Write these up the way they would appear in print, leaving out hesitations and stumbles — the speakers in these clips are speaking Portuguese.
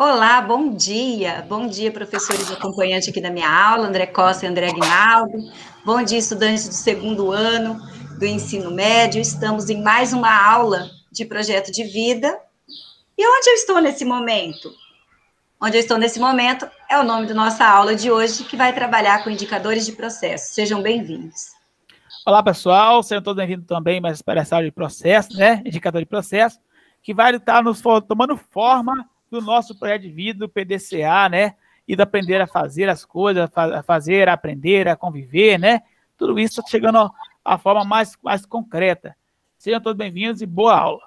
Olá, bom dia. Bom dia, professores acompanhantes aqui da minha aula, André Costa e André Aguinaldo. Bom dia, estudantes do segundo ano do ensino médio. Estamos em mais uma aula de projeto de vida. E onde eu estou nesse momento? Onde eu estou nesse momento é o nome da nossa aula de hoje, que vai trabalhar com indicadores de processo. Sejam bem-vindos. Olá, pessoal. Sejam todos bem-vindos também mais para essa aula de processo, né? Indicador de processo, que vai estar tomando forma do nosso projeto de vida, do PDCA, né? E do aprender a fazer as coisas, a fazer, a aprender, a conviver, né? Tudo isso chegando à forma mais concreta. Sejam todos bem-vindos e boa aula.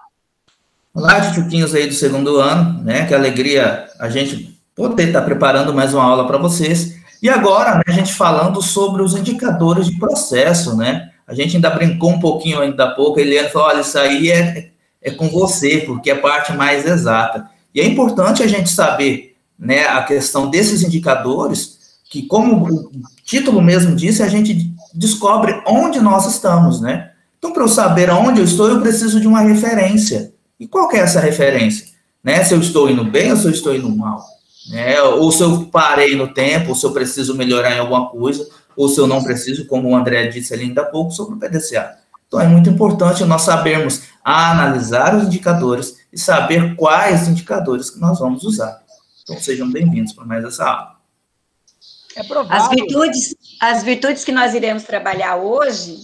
Olá, tchutchuquinhos aí do segundo ano, né? Que alegria a gente poder estar preparando mais uma aula para vocês. E agora, né, a gente falando sobre os indicadores de processo, né? A gente ainda brincou um pouquinho ainda há pouco, a Eliane falou, olha, isso aí é com você, porque é a parte mais exata. E é importante a gente saber, né, a questão desses indicadores, que como o título mesmo disse, a gente descobre onde nós estamos, né? Então, para eu saber onde eu estou, eu preciso de uma referência. E qual que é essa referência? Né? Se eu estou indo bem ou se eu estou indo mal? Né? Ou se eu parei no tempo, ou se eu preciso melhorar em alguma coisa, ou se eu não preciso, como o André disse ali ainda há pouco, sobre o PDCA. Então, é muito importante nós sabermos analisar os indicadores e saber quais indicadores que nós vamos usar. Então, sejam bem-vindos para mais essa aula. É provável. As virtudes que nós iremos trabalhar hoje,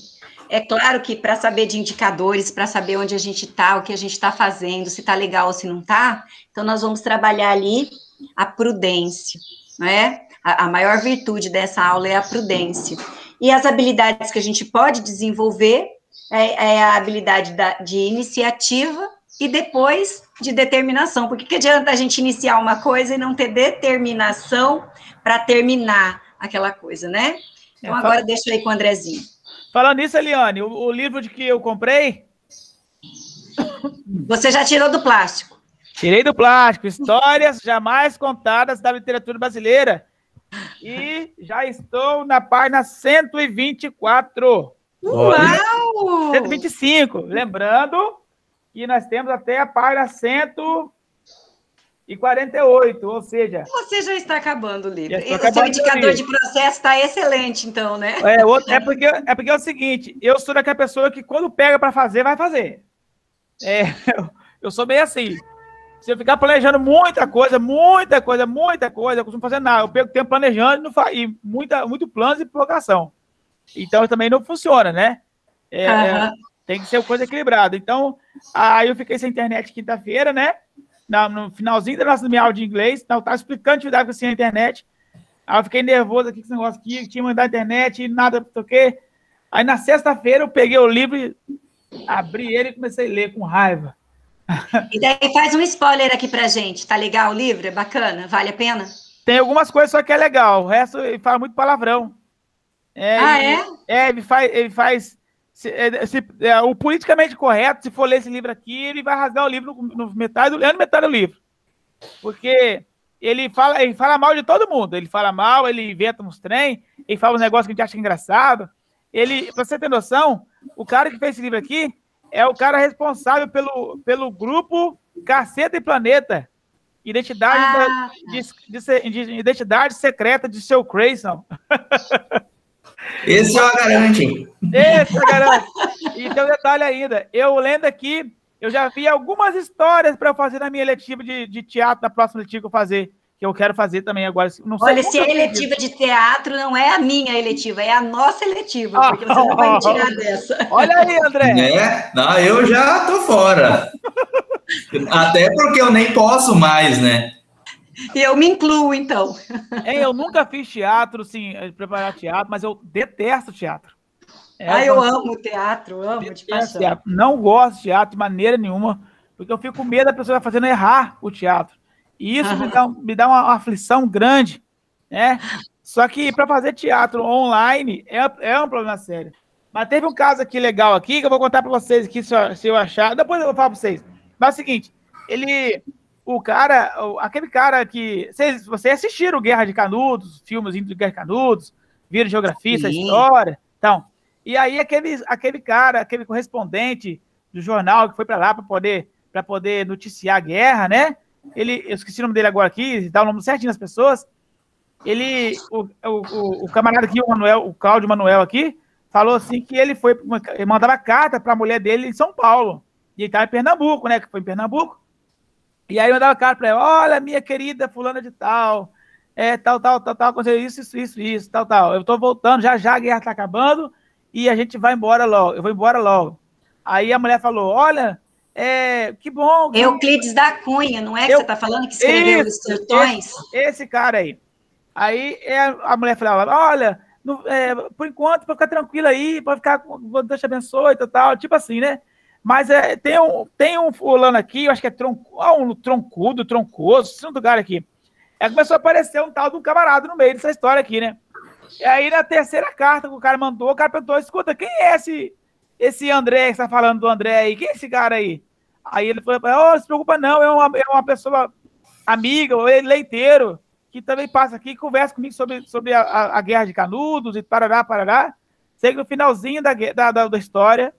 é claro que para saber de indicadores, para saber onde a gente está, o que a gente está fazendo, se está legal ou se não está, então nós vamos trabalhar ali a prudência, né? A maior virtude dessa aula é a prudência. E as habilidades que a gente pode desenvolver é a habilidade de iniciativa e depois de determinação. Porque que adianta a gente iniciar uma coisa e não ter determinação para terminar aquela coisa, né? Então agora deixa eu ir com o Andrezinho. Falando nisso, Eliane, o livro de que eu comprei... Você já tirou do plástico? Tirei do plástico. Histórias jamais contadas da literatura brasileira. E já estou na página 124. Uau! 125. Lembrando que nós temos até a página 148, ou seja... Você já está acabando o livro. O seu indicador de processo está excelente, então, né? É porque é o seguinte, eu sou daquela pessoa que quando pega para fazer, vai fazer. Eu sou bem assim. Se eu ficar planejando muita coisa, eu costumo fazer nada. Eu pego tempo planejando e muito planos e provocação. Então, também não funciona, né? Tem que ser uma coisa equilibrada. Então, aí eu fiquei sem internet quinta-feira, né? No finalzinho da minha aula de inglês, eu estava explicando a atividade que eu tinha na internet. Aí eu fiquei nervoso aqui com esse negócio aqui, que tinha mandado a internet e nada, toquei. Aí na sexta-feira eu peguei o livro, abri ele e comecei a ler com raiva. E daí faz um spoiler aqui pra gente. Tá legal o livro? É bacana? Vale a pena? Tem algumas coisas só que é legal. O resto ele fala muito palavrão. Ele faz o politicamente correto, se for ler esse livro aqui, ele vai rasgar o livro no metade do livro. Porque ele fala mal de todo mundo. Ele fala mal, ele inventa uns trem, ele fala uns negócios que a gente acha engraçado. Pra você ter noção, o cara que fez esse livro aqui é o cara responsável pelo grupo Caceta e Planeta, Identidade Secreta de Seu Creyson. Esse eu garanto. E tem um detalhe ainda. Eu lendo aqui, eu já vi algumas histórias para fazer na minha eletiva de teatro, na próxima eletiva que eu fazer, que eu quero fazer também agora. Não sei. Olha, se a eletiva de teatro não é a minha eletiva, é a nossa eletiva, porque você não vai me tirar dessa. Olha aí, André. Né? Não, eu já tô fora. Até porque eu nem posso mais, né? E eu me incluo, então. Eu nunca fiz teatro, assim, preparar teatro, mas eu detesto teatro. Eu amo teatro, amo de paixão. Teatro. Não gosto de teatro de maneira nenhuma, porque eu fico com medo da pessoa fazendo errar o teatro. E isso me dá uma aflição grande, né? Só que para fazer teatro online é um problema sério. Mas teve um caso aqui legal aqui, que eu vou contar para vocês aqui, se eu achar. Depois eu vou falar para vocês. Mas é o seguinte, aquele cara que... Vocês assistiram Guerra de Canudos, filmes de Guerra de Canudos, viram geografia, essa história. Então, e aí aquele cara, aquele correspondente do jornal que foi para lá para poder noticiar a guerra, né? eu esqueci o nome dele agora aqui, dá o nome certinho das pessoas, o camarada aqui, o Cláudio Manuel aqui, falou assim que ele mandava carta para a mulher dele em São Paulo, e ele estava em Pernambuco, né, que foi em Pernambuco, e aí mandava carta para ela, olha, minha querida fulana de tal, tal, aconteceu isso, tal, eu tô voltando, já a guerra tá acabando, e a gente vai embora logo, eu vou embora logo. Aí a mulher falou, olha, que bom. Euclides da Cunha, não é que você está falando que escreveu Os Sertões? Esse cara aí. Aí a mulher falava, olha, por enquanto, pode ficar tranquila aí, pode ficar, Deus te abençoe, tal, tipo assim, né? Mas tem um fulano aqui, eu acho que é troncoso, esse lugar aqui. Começou a aparecer um tal de um camarada no meio dessa história aqui, né? E aí, na terceira carta que o cara mandou, o cara perguntou, escuta, quem é esse André que você tá falando do André aí? Quem é esse cara aí? Aí ele falou, não se preocupa não, é uma pessoa amiga, leiteiro, que também passa aqui e conversa comigo sobre a guerra de Canudos e parará. Sei que no finalzinho da história,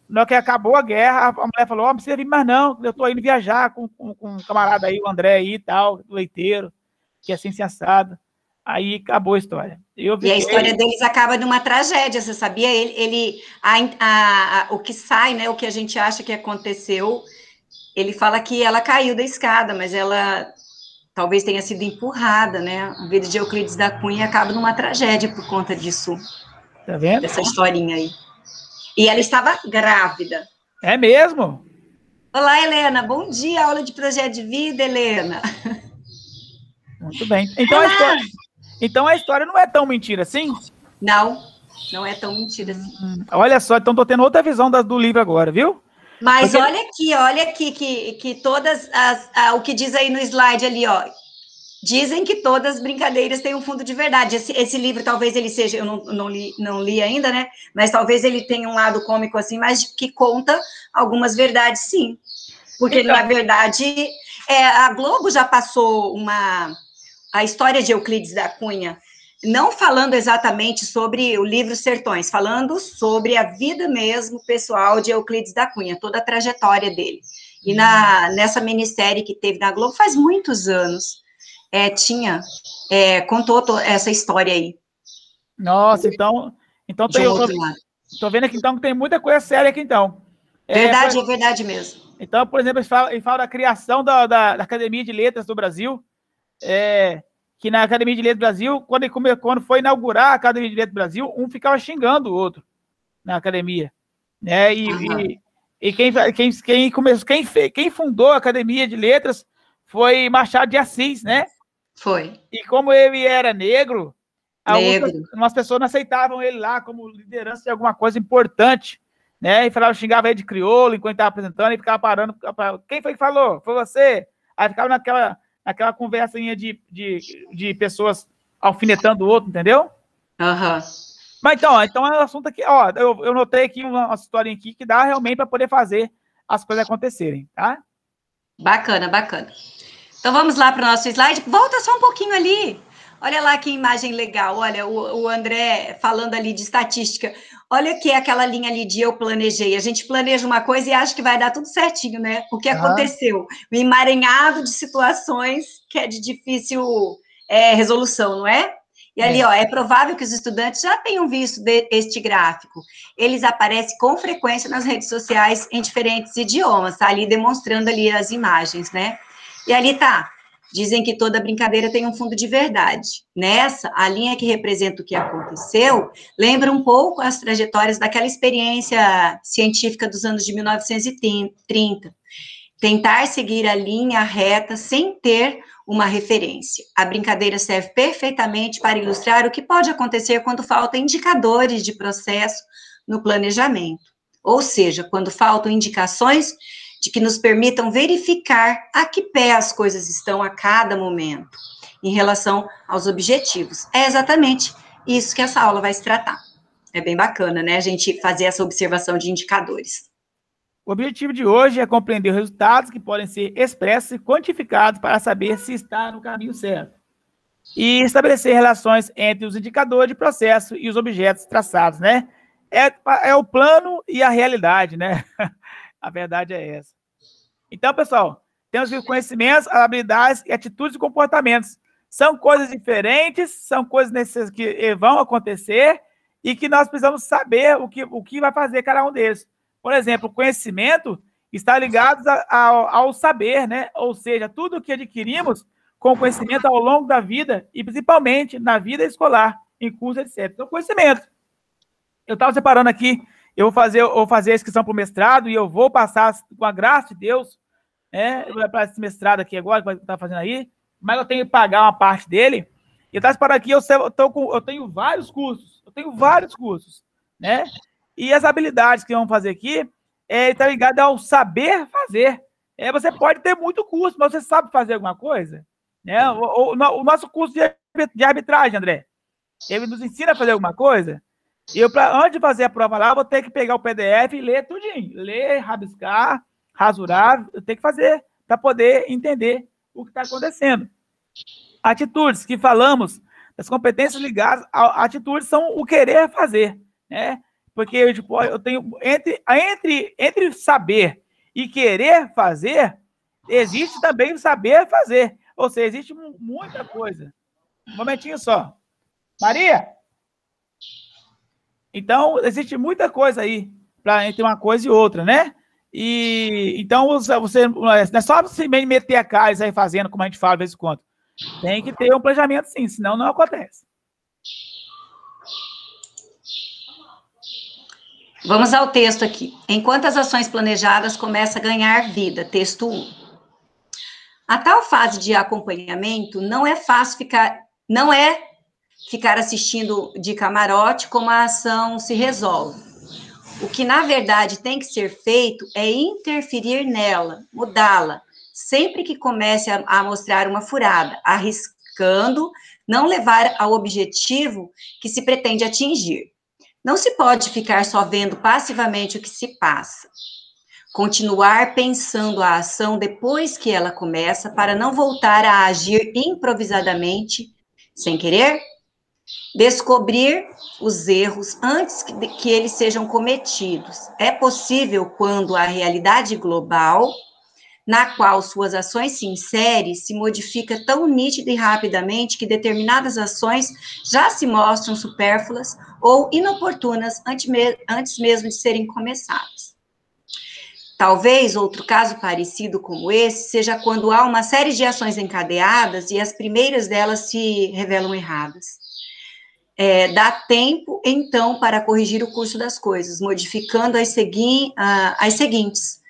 na hora que acabou a guerra, a mulher falou, não precisa vir mais não, eu tô indo viajar com um camarada aí, o André aí e tal, leiteiro, que é assim, assado. Aí acabou a história. E a história deles acaba numa tragédia, você sabia? O que sai, né, o que a gente acha que aconteceu, ele fala que ela caiu da escada, mas ela talvez tenha sido empurrada, né? A vida de Euclides da Cunha acaba numa tragédia por conta disso. Tá vendo? Dessa historinha aí. E ela estava grávida. É mesmo? Olá, Helena. Bom dia, aula de projeto de vida, Helena. Muito bem. Então a história não é tão mentira assim? Não é tão mentira assim. Olha só, então tô tendo outra visão do livro agora, viu? Mas olha aqui que todas o que diz aí no slide ali, ó. Dizem que todas as brincadeiras têm um fundo de verdade. Esse livro, talvez ele seja, eu não li ainda, né? Mas talvez ele tenha um lado cômico assim, mas que conta algumas verdades, sim. Porque, então, na verdade, a Globo já passou a história de Euclides da Cunha, não falando exatamente sobre o livro Sertões, falando sobre a vida mesmo pessoal de Euclides da Cunha, toda a trajetória dele. E nessa minissérie que teve na Globo faz muitos anos, contou essa história aí. Nossa, então eu tô vendo aqui então que tem muita coisa séria aqui então. É verdade mesmo. Então, por exemplo, ele fala da criação da Academia de Letras do Brasil, que na Academia de Letras do Brasil, quando foi inaugurar a Academia de Letras do Brasil, um ficava xingando o outro na academia, né? E quem fundou a Academia de Letras foi Machado de Assis, né? Foi. E como ele era negro, algumas pessoas não aceitavam ele lá como liderança de alguma coisa importante, né? E xingava ele de crioulo enquanto estava apresentando e ficava parando. Quem foi que falou? Foi você? Aí ficava naquela conversinha de pessoas alfinetando o outro, entendeu? Mas então é um assunto aqui, ó, eu notei aqui uma historinha aqui que dá realmente para poder fazer as coisas acontecerem, tá? Bacana. Então vamos lá para o nosso slide. Volta só um pouquinho ali. Olha lá que imagem legal. Olha, o André falando ali de estatística. Olha que é aquela linha ali de eu planejei. A gente planeja uma coisa e acha que vai dar tudo certinho, né? O que aconteceu? Um emaranhado de situações que é de difícil resolução, não é? E ali, ó, é provável que os estudantes já tenham visto este gráfico. Eles aparecem com frequência nas redes sociais em diferentes idiomas, tá? Ali demonstrando ali as imagens, né? E ali tá, dizem que toda brincadeira tem um fundo de verdade. Nessa, a linha que representa o que aconteceu, lembra um pouco as trajetórias daquela experiência científica dos anos de 1930. Tentar seguir a linha reta sem ter uma referência. A brincadeira serve perfeitamente para ilustrar o que pode acontecer quando faltam indicadores de processo no planejamento. Ou seja, quando faltam indicações de que nos permitam verificar a que pé as coisas estão a cada momento, em relação aos objetivos. É exatamente isso que essa aula vai se tratar. É bem bacana, né, a gente fazer essa observação de indicadores. O objetivo de hoje é compreender resultados que podem ser expressos e quantificados para saber se está no caminho certo. E estabelecer relações entre os indicadores de processo e os objetos traçados, né? É o plano e a realidade, né? A verdade é essa. Então, pessoal, temos os conhecimentos, habilidades e atitudes e comportamentos. São coisas diferentes, são coisas que vão acontecer e que nós precisamos saber o que vai fazer cada um deles. Por exemplo, o conhecimento está ligado ao saber, né? Ou seja, tudo o que adquirimos com conhecimento ao longo da vida e principalmente na vida escolar, em curso, etc. Então, conhecimento. Eu estava separando aqui, eu vou fazer a inscrição para o mestrado e eu vou passar, com a graça de Deus, né? Eu vou para esse mestrado aqui agora, que está fazendo aí, mas eu tenho que pagar uma parte dele. E eu estava separando aqui, eu tenho vários cursos, né? E as habilidades que vamos fazer aqui está ligado ao saber fazer. Você pode ter muito curso, mas você sabe fazer alguma coisa? Né? O nosso curso de arbitragem, André, ele nos ensina a fazer alguma coisa? E antes de fazer a prova lá, eu vou ter que pegar o PDF e ler tudinho. Ler, rabiscar, rasurar, eu tenho que fazer para poder entender o que está acontecendo. Atitudes que falamos, as competências ligadas a atitudes são o querer fazer, né? Porque eu tenho entre saber e querer fazer, existe também o saber fazer. Ou seja, existe muita coisa. Um momentinho só. Maria? Então, existe muita coisa aí entre uma coisa e outra, né? E então, você não é só se meter a cara e sair fazendo, como a gente fala de vez em quando. Tem que ter um planejamento, sim, senão não acontece. Vamos ao texto aqui. Enquanto as ações planejadas começam a ganhar vida, texto 1. A tal fase de acompanhamento não é ficar assistindo de camarote como a ação se resolve. O que, na verdade, tem que ser feito é interferir nela, mudá-la, sempre que comece a mostrar uma furada, arriscando não levar ao objetivo que se pretende atingir. Não se pode ficar só vendo passivamente o que se passa. Continuar pensando a ação depois que ela começa, para não voltar a agir improvisadamente, sem querer. Descobrir os erros antes que eles sejam cometidos. É possível quando a realidade global, na qual suas ações se inserem, se modifica tão nítida e rapidamente que determinadas ações já se mostram supérfluas ou inoportunas antes mesmo de serem começadas. Talvez outro caso parecido como esse seja quando há uma série de ações encadeadas e as primeiras delas se revelam erradas. Dá tempo, então, para corrigir o curso das coisas, modificando as seguintes,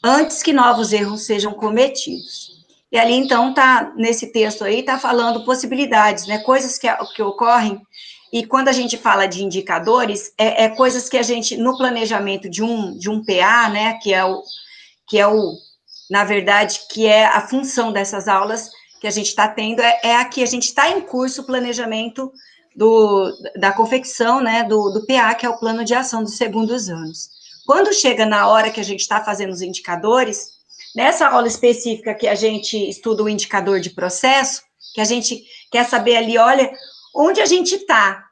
antes que novos erros sejam cometidos. E ali, então, nesse texto aí, está falando possibilidades, né, coisas que ocorrem, e quando a gente fala de indicadores, coisas que a gente, no planejamento de um PA, né, na verdade, que é a função dessas aulas que a gente está tendo, aqui a gente está em curso planejamento da confecção, né, do PA, que é o plano de ação dos segundos anos. Quando chega na hora que a gente está fazendo os indicadores, nessa aula específica que a gente estuda o indicador de processo, que a gente quer saber ali, olha, onde a gente está.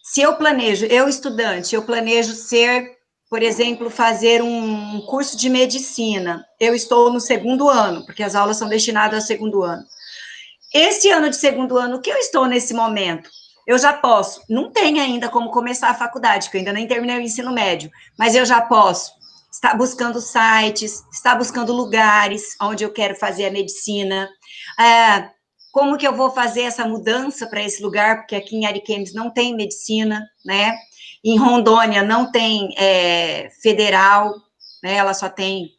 Se eu estudante, eu planejo por exemplo, fazer um curso de medicina, eu estou no segundo ano, porque as aulas são destinadas ao segundo ano. Esse ano de segundo ano, o que eu estou nesse momento? Eu já posso, não tenho ainda como começar a faculdade, porque eu ainda nem terminei o ensino médio, mas eu já posso estar buscando sites, estar buscando lugares onde eu quero fazer a medicina, como que eu vou fazer essa mudança para esse lugar, porque aqui em Ariquemes não tem medicina, né? Em Rondônia não tem federal, né? Ela só tem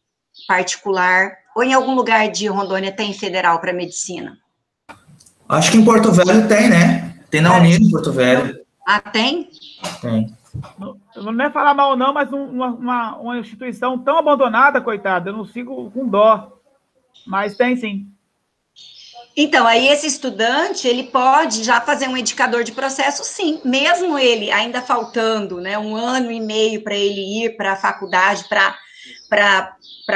particular, ou em algum lugar de Rondônia tem federal para medicina? Acho que em Porto Velho tem, né? Tem na Unir em Porto Velho. Ah, tem? Tem. Não é falar mal, não, mas uma instituição tão abandonada, coitada, eu não sigo com dó. Mas tem, sim. Então, aí esse estudante, ele pode já fazer um indicador de processo, sim, mesmo ele ainda faltando, né, 1 ano e meio para ele ir para a faculdade, para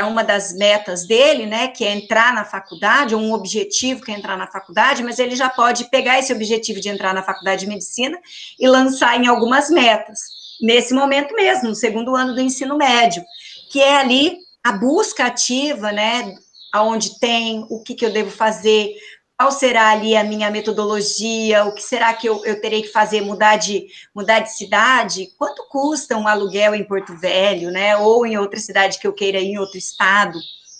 uma das metas dele, né, que é entrar na faculdade, ou um objetivo que é entrar na faculdade, mas ele já pode pegar esse objetivo de entrar na faculdade de medicina e lançar em algumas metas, nesse momento mesmo, no segundo ano do ensino médio, que é ali a busca ativa, né, aonde tem, o que eu devo fazer, qual será ali a minha metodologia, o que será que eu terei que fazer, mudar de cidade, quanto custa um aluguel em Porto Velho, né, ou em outra cidade que eu queira ir, em outro estado,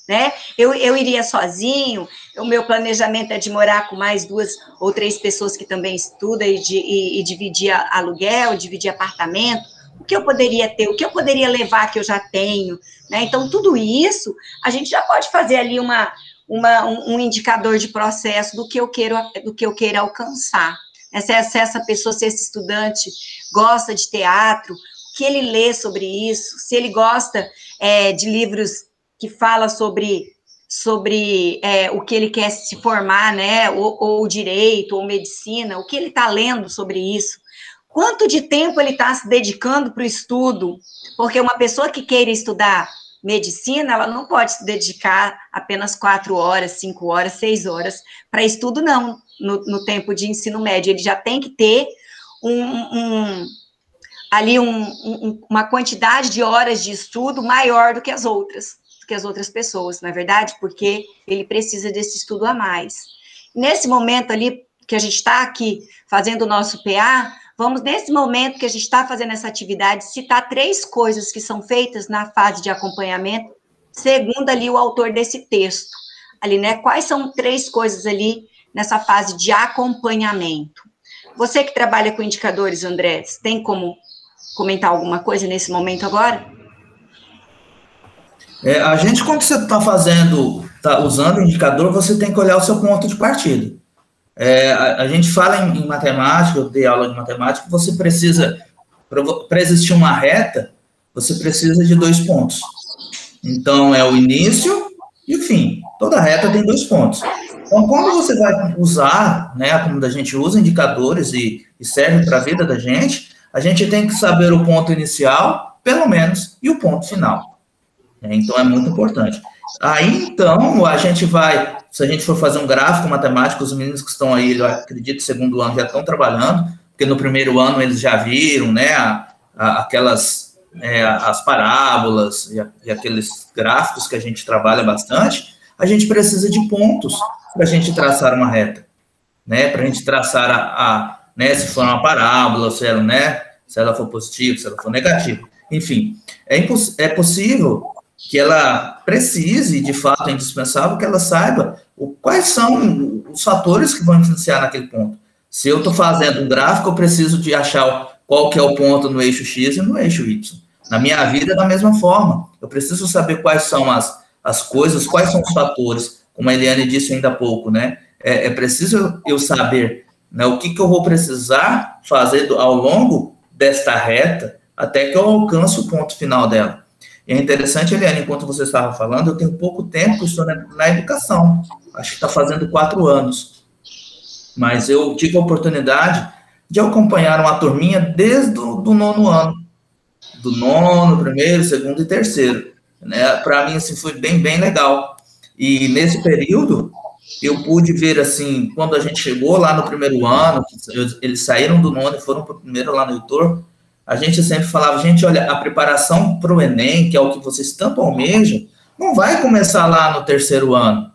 né, eu iria sozinho, o meu planejamento é de morar com mais 2 ou 3 pessoas que também estudam e dividir aluguel, dividir apartamento, o que eu poderia ter, o que eu poderia levar que eu já tenho, né, então tudo isso, a gente já pode fazer ali um indicador de processo do que eu queira alcançar. Se essa pessoa, se esse estudante gosta de teatro, o que ele lê sobre isso, se ele gosta de livros que falam sobre o que ele quer se formar, né, ou direito, ou medicina, o que ele está lendo sobre isso, quanto de tempo ele está se dedicando para o estudo, porque uma pessoa que queira estudar medicina, ela não pode se dedicar apenas 4 horas, 5 horas, 6 horas para estudo, não, no tempo de ensino médio. Ele já tem que ter uma quantidade de horas de estudo maior do que as outras pessoas, não é verdade? Porque ele precisa desse estudo a mais. Nesse momento ali, que a gente está aqui fazendo o nosso PA, vamos, nesse momento que a gente está fazendo essa atividade, citar 3 coisas que são feitas na fase de acompanhamento, segundo ali o autor desse texto. Ali, né? Quais são 3 coisas ali nessa fase de acompanhamento? Você que trabalha com indicadores, André, tem como comentar alguma coisa nesse momento agora? A gente, quando você está usando o indicador, você tem que olhar o seu ponto de partida. A gente fala em matemática, eu dei aula de matemática, você precisa, para existir uma reta, você precisa de 2 pontos. Então, é o início e o fim. Toda reta tem 2 pontos. Então, quando você vai usar, né, como a gente usa indicadores e serve para a vida da gente, a gente tem que saber o ponto inicial, pelo menos, e o ponto final. Então, é muito importante. Aí, então, a gente vai, se a gente for fazer um gráfico matemático, os meninos que estão aí, eu acredito, segundo ano, já estão trabalhando, porque no primeiro ano eles já viram, né, aquelas, as parábolas e aqueles gráficos que a gente trabalha bastante. A gente precisa de pontos para a gente traçar uma reta, né, para a gente traçar né, se for uma parábola, se ela for positiva, se ela for negativa. Enfim, é possível que ela precise, de fato, é indispensável que ela saiba quais são os fatores que vão influenciar naquele ponto. Se eu estou fazendo um gráfico, eu preciso de achar qual que é o ponto no eixo X e no eixo Y. Na minha vida, da mesma forma. Eu preciso saber quais são as coisas, quais são os fatores, como a Eliane disse ainda há pouco, né? É preciso eu saber, né, o que eu vou precisar fazer ao longo desta reta até que eu alcance o ponto final dela. E é interessante, Eliane, enquanto você estava falando, eu tenho pouco tempo que estou na educação. Acho que está fazendo 4 anos. Mas eu tive a oportunidade de acompanhar uma turminha desde o 9º ano. Do 9º, 1º, 2º e 3º. Né? Para mim, assim, foi bem, bem legal. E nesse período, eu pude ver, assim, quando a gente chegou lá no 1º ano, eles saíram do 9º e foram para o 1º lá no Heitor, a gente sempre falava, gente, olha, a preparação para o Enem, que é o que vocês tanto almejam, não vai começar lá no 3º ano.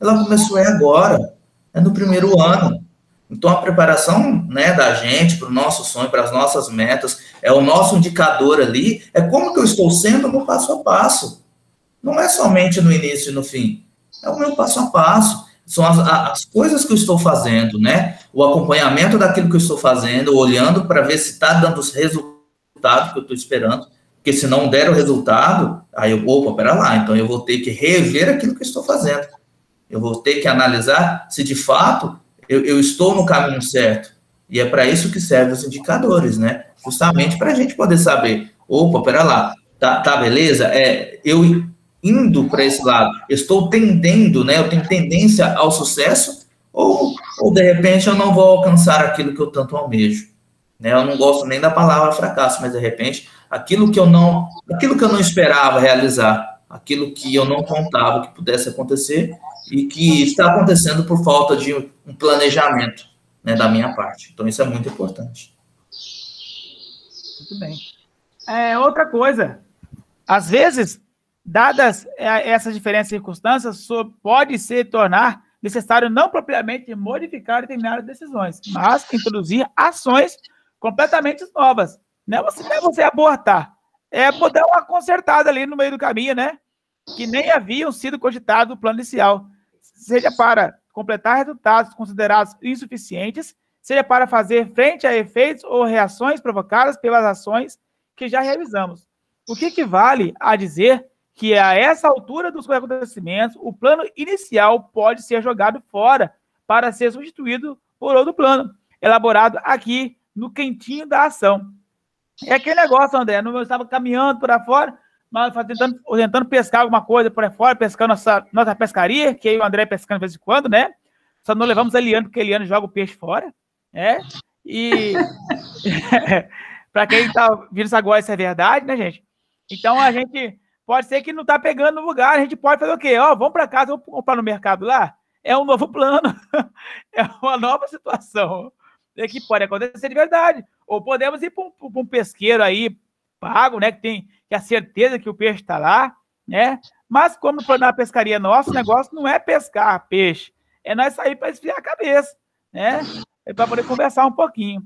Ela começou agora, no 1º ano. Então, a preparação, né, da gente para o nosso sonho, para as nossas metas, é o nosso indicador ali, é como que eu estou sendo no passo a passo. Não é somente no início e no fim, é o meu passo a passo. São as coisas que eu estou fazendo, né? O acompanhamento daquilo que eu estou fazendo, olhando para ver se está dando os resultados que eu estou esperando, porque se não der o resultado, aí eu vou, pera lá, então eu vou ter que rever aquilo que eu estou fazendo. Eu vou ter que analisar se de fato eu estou no caminho certo. E é para isso que servem os indicadores, né? Justamente para a gente poder saber, pera lá, tá beleza? Eu indo para esse lado, eu estou tendendo, né? Eu tenho tendência ao sucesso, ou de repente eu não vou alcançar aquilo que eu tanto almejo, né? Eu não gosto nem da palavra fracasso, mas de repente aquilo que eu não esperava realizar, aquilo que eu não contava que pudesse acontecer e que está acontecendo por falta de um planejamento, né, da minha parte. Então isso é muito importante. Muito bem. Outra coisa, às vezes Dadas essas diferentes circunstâncias, pode se tornar necessário não propriamente modificar determinadas decisões, mas introduzir ações completamente novas. Não é você abortar, é dar uma consertada ali no meio do caminho, né? Que nem haviam sido cogitados no plano inicial, seja para completar resultados considerados insuficientes, seja para fazer frente a efeitos ou reações provocadas pelas ações que já realizamos. O que equivale a dizer que a essa altura dos acontecimentos, o plano inicial pode ser jogado fora para ser substituído por outro plano, elaborado aqui no quentinho da ação. É aquele negócio, André, eu estava caminhando por aí fora, mas tentando pescar alguma coisa por aí fora, pescando nossa pescaria, que eu e o André pescando de vez em quando, né? Só não levamos a Eliane, porque a Eliane joga o peixe fora, né? E para quem está vindo isso agora, isso é verdade, né, gente? Então, a gente pode ser que não está pegando no lugar, a gente pode fazer o quê? Vamos para casa, vamos comprar no mercado lá? É um novo plano, é uma nova situação. É que pode acontecer de verdade. Ou podemos ir para um pesqueiro aí, pago, né, que tem a certeza que o peixe está lá, né? Mas como na pescaria nossa, o negócio não é pescar peixe, é nós sair para esfriar a cabeça, né? É para poder conversar um pouquinho.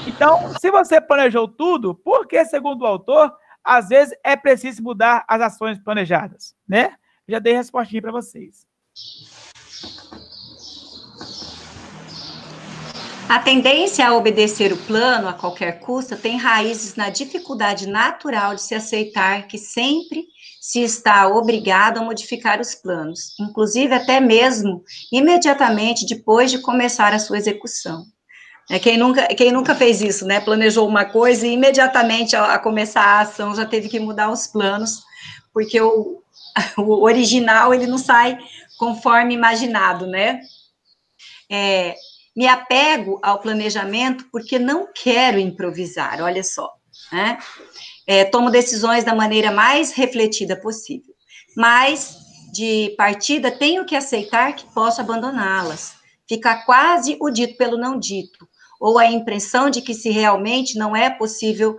Então, se você planejou tudo, por que, segundo o autor, às vezes é preciso mudar as ações planejadas, né? Já dei a respostinha para vocês. A tendência a obedecer o plano a qualquer custo tem raízes na dificuldade natural de se aceitar que sempre se está obrigado a modificar os planos, inclusive até mesmo imediatamente depois de começar a sua execução. Quem nunca fez isso, né? Planejou uma coisa e imediatamente a começar a ação já teve que mudar os planos, porque o original ele não sai conforme imaginado, né? Me apego ao planejamento porque não quero improvisar, olha só, né? Tomo decisões da maneira mais refletida possível, mas de partida tenho que aceitar que posso abandoná-las. Fica quase o dito pelo não dito, ou a impressão de que se realmente não é possível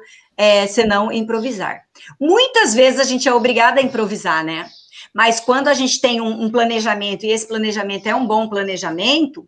senão improvisar. Muitas vezes a gente é obrigada a improvisar, né? Mas quando a gente tem um planejamento, e esse planejamento é um bom planejamento,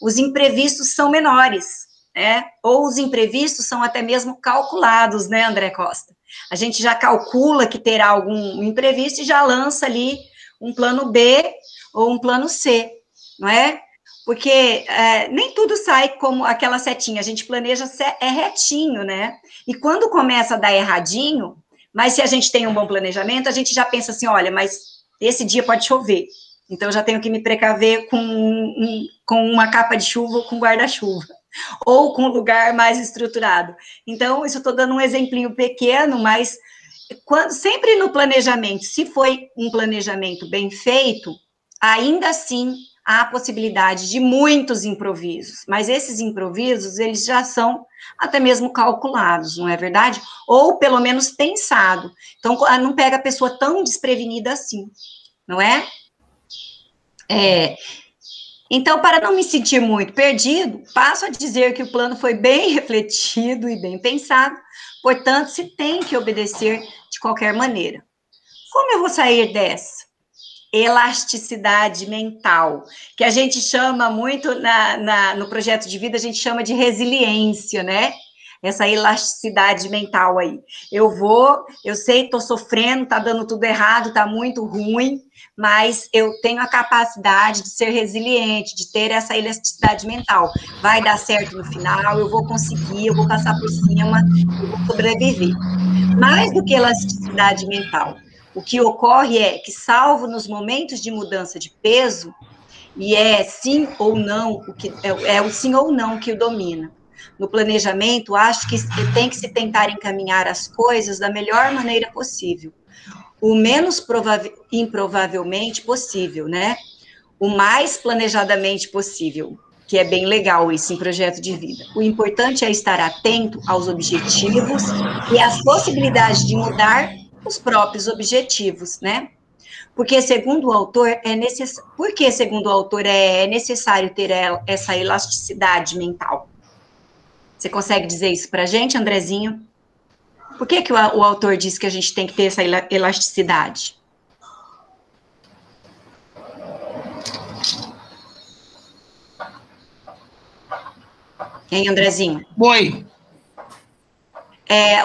os imprevistos são menores, né? Ou os imprevistos são até mesmo calculados, né, André Costa? A gente já calcula que terá algum imprevisto e já lança ali um plano B ou um plano C, não é? Porque nem tudo sai como aquela setinha, a gente planeja retinho, né? E quando começa a dar erradinho, mas se a gente tem um bom planejamento, a gente já pensa assim, olha, mas esse dia pode chover, então eu já tenho que me precaver com uma capa de chuva ou com guarda-chuva, ou com um lugar mais estruturado. Então, isso eu estou dando um exemplinho pequeno, mas sempre no planejamento, se foi um planejamento bem feito, ainda assim há a possibilidade de muitos improvisos, mas esses improvisos, eles já são até mesmo calculados, não é verdade? Ou pelo menos pensado. Então, não pega a pessoa tão desprevenida assim, não é? Então, para não me sentir muito perdido, passo a dizer que o plano foi bem refletido e bem pensado, portanto, se tem que obedecer de qualquer maneira. Como eu vou sair dessa? Elasticidade mental, que a gente chama muito no projeto de vida, a gente chama de resiliência, né? Essa elasticidade mental aí. Eu sei, estou sofrendo, está dando tudo errado, está muito ruim, mas eu tenho a capacidade de ser resiliente, de ter essa elasticidade mental. Vai dar certo no final, eu vou conseguir, eu vou passar por cima, eu vou sobreviver. Mais do que elasticidade mental, o que ocorre é que, salvo nos momentos de mudança de peso, e é sim ou não, o sim ou não que o domina. No planejamento, acho que tem que se tentar encaminhar as coisas da melhor maneira possível, o menos improvavelmente possível, né? O mais planejadamente possível, que é bem legal isso em projeto de vida. O importante é estar atento aos objetivos e às possibilidades de mudar os próprios objetivos, né? Porque, segundo o autor, é necessário ter essa elasticidade mental. Você consegue dizer isso para a gente, Andrezinho? Por que o autor diz que a gente tem que ter essa elasticidade? Hein, Andrezinho? Oi.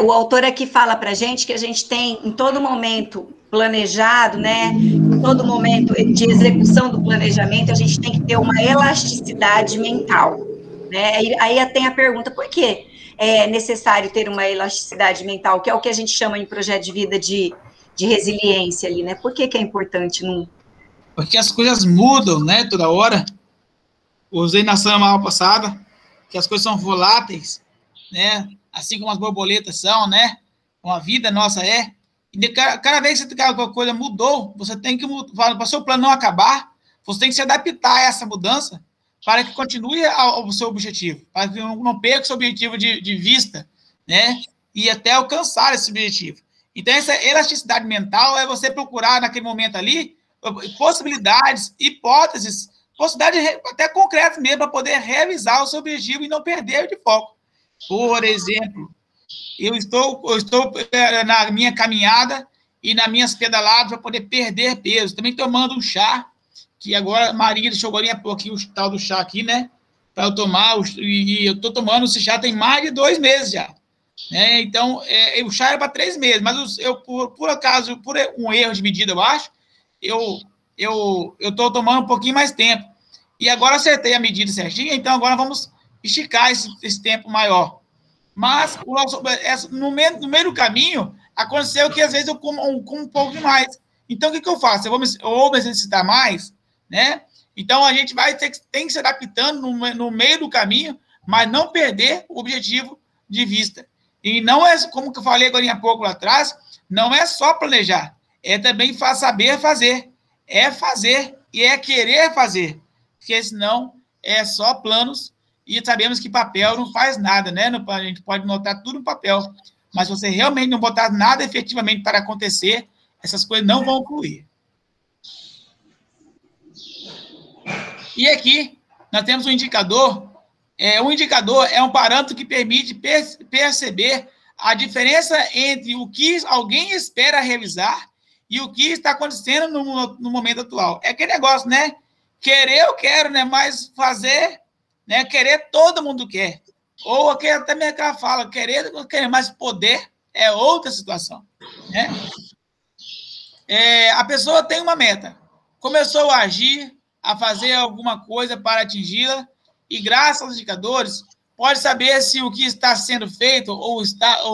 O autor aqui fala para a gente que a gente tem, em todo momento planejado, né, em todo momento de execução do planejamento, a gente tem que ter uma elasticidade mental, né? Aí tem a pergunta, por que é necessário ter uma elasticidade mental, que é o que a gente chama em projeto de vida de resiliência ali, né? Por que é importante? Porque as coisas mudam, né, toda hora. Usei na semana passada que as coisas são voláteis, né? Assim como as borboletas são, né? Como a vida nossa é. E cada vez que alguma coisa mudou, você tem que mudar. Para o seu plano não acabar, você tem que se adaptar a essa mudança para que continue o seu objetivo, para que não perca o seu objetivo de vista, né? E até alcançar esse objetivo. Então, essa elasticidade mental é você procurar, naquele momento ali, possibilidades, hipóteses, possibilidades até concretas mesmo, para poder realizar o seu objetivo e não perder de foco. Por exemplo, eu estou na minha caminhada e nas minhas pedaladas para poder perder peso. Também tomando um chá, que agora a Maria deixou agora um pouquinho o tal do chá aqui, né? Para eu tomar, e eu estou tomando esse chá tem mais de 2 meses já. Né? Então, o chá era para 3 meses, mas eu, por acaso, por um erro de medida, eu acho, eu estou tomando um pouquinho mais tempo. E agora acertei a medida certinha, então agora vamos esticar esse tempo maior. Mas no meio do caminho, aconteceu que às vezes eu como um pouco demais. Então, o que eu faço? Eu vou me exercitar mais, né? Então, a gente tem que se adaptando no meio do caminho, mas não perder o objetivo de vista. E não é, como que eu falei agora há pouco lá atrás, não é só planejar, é também saber fazer. É fazer e é querer fazer. Porque senão é só planos e sabemos que papel não faz nada, né? A gente pode notar tudo no papel, mas se você realmente não botar nada efetivamente para acontecer, essas coisas não vão fluir. E aqui nós temos um indicador. Um indicador é um parâmetro que permite perceber a diferença entre o que alguém espera realizar e o que está acontecendo no momento atual. É aquele negócio, né? Querer eu quero, né? Mas fazer, né? Querer todo mundo quer. Ou até mesmo aquela fala, querer, mas poder é outra situação, né? A pessoa tem uma meta, começou a agir, a fazer alguma coisa para atingi-la, e graças aos indicadores, pode saber se o que está sendo feito ou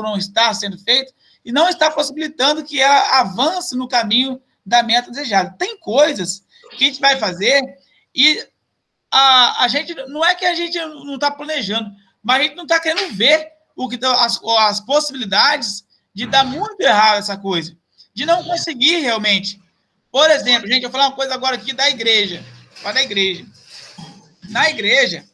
não está sendo feito, e não está possibilitando que ela avance no caminho da meta desejada. Tem coisas que a gente vai fazer e a gente, não é que a gente não está planejando, mas a gente não está querendo ver as possibilidades de dar muito errado essa coisa, de não conseguir realmente. Por exemplo, gente, eu vou falar uma coisa agora aqui da igreja. Na igreja,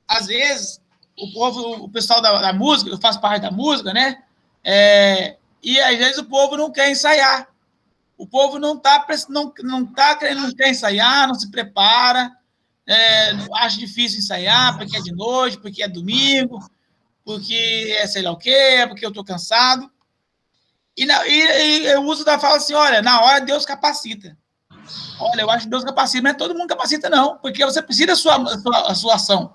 às vezes, o pessoal da música, eu faço parte da música, né? E às vezes o povo não quer ensaiar. O povo não quer ensaiar, não se prepara, acha difícil ensaiar, porque é de noite, porque é domingo, porque é sei lá o quê, porque eu estou cansado. E eu uso da fala assim, olha, na hora Deus capacita. Olha, eu acho que Deus capacita, mas todo mundo capacita não, porque você precisa da sua ação,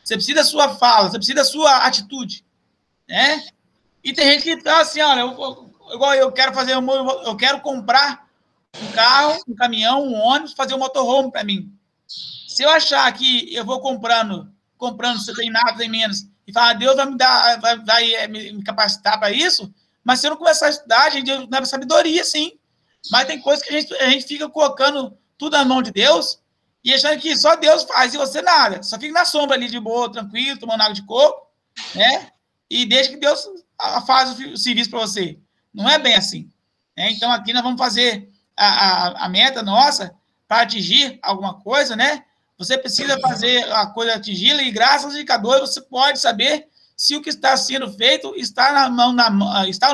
você precisa da sua fala, você precisa da sua atitude, né? E tem gente que tá assim, olha, eu quero comprar um carro, um caminhão, um ônibus, fazer um motorhome para mim. Se eu achar que eu vou comprando, se tem nada, tem menos, e falar, Deus vai me dar, vai me capacitar para isso, mas se eu não começar a estudar, a gente leva sabedoria, sim. Mas tem coisas que a gente fica colocando tudo na mão de Deus e achando que só Deus faz e você nada. Só fica na sombra ali de boa, tranquilo, tomando água de coco, né? E deixa que Deus faz o serviço para você. Não é bem assim. Né? Então, aqui nós vamos fazer a meta nossa para atingir alguma coisa, né? Você precisa fazer a coisa atingi-la e graças aos indicadores você pode saber se o que está sendo feito está ou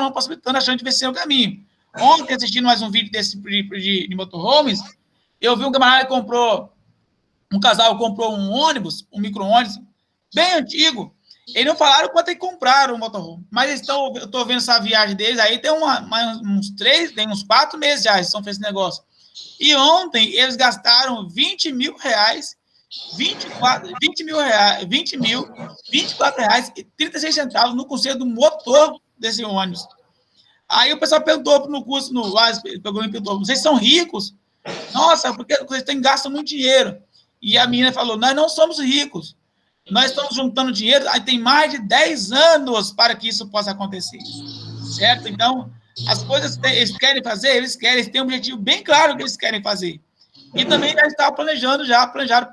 não possibilitando a chance de vencer o caminho. Ontem, assistindo mais um vídeo desse de motorhomes, eu vi um camarada que um casal comprou um ônibus, um micro-ônibus, bem antigo. Eles não falaram quanto eles compraram o motorhome, mas eu estou vendo essa viagem deles aí, tem uns 4 meses já, eles estão fazendo esse negócio. E ontem, eles gastaram R$20 mil R$24,36 no conserto do motor desse ônibus. Aí o pessoal perguntou no curso, perguntou, vocês são ricos? Nossa, porque vocês gastam muito dinheiro. E a menina falou, nós não somos ricos. Nós estamos juntando dinheiro, aí tem mais de 10 anos para que isso possa acontecer. Certo? Então, as coisas eles querem fazer, eles têm um objetivo bem claro que eles querem fazer. E também já estavam planejando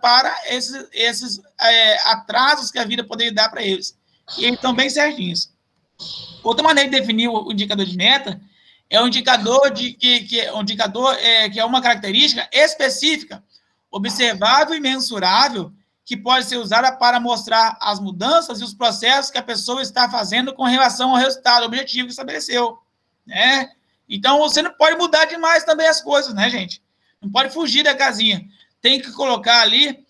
para esses atrasos que a vida poderia dar para eles. E eles estão bem certinhos. Outra maneira de definir o indicador de meta é um indicador que é uma característica específica, observável e mensurável, que pode ser usada para mostrar as mudanças e os processos que a pessoa está fazendo com relação ao resultado, ao objetivo que estabeleceu, né? Então, você não pode mudar demais também as coisas, né, gente? Não pode fugir da casinha. Tem que colocar ali